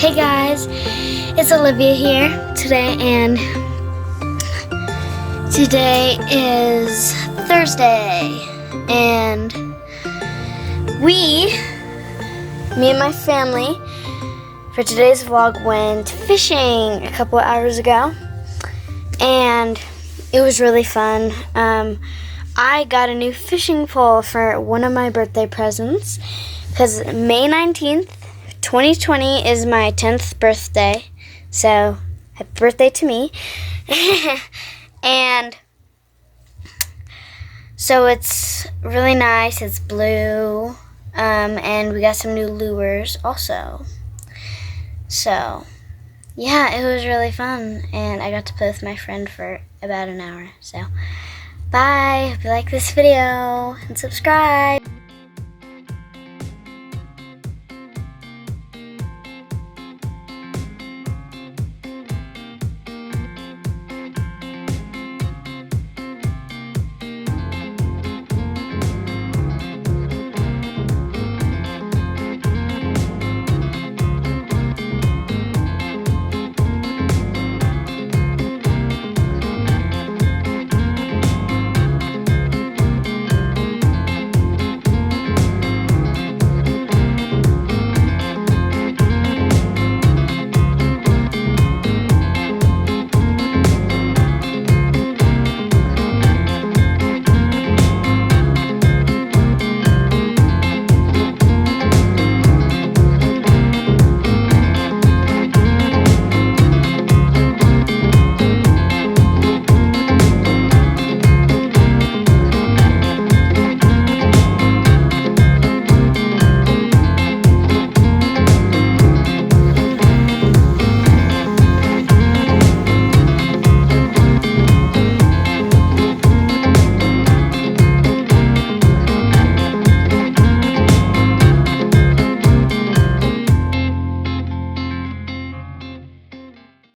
Hey guys, it's Olivia here today, and today is Thursday, and me and my family for today's vlog went fishing a couple of hours ago, and it was really fun. I got a new fishing pole for one of my birthday presents because May 19th 2020 is my 10th birthday, so happy birthday to me. And so it's really nice, it's blue, and we got some new lures also. So yeah, it was really fun, and I got to play with my friend for about an hour. So bye, hope you like this video and subscribe.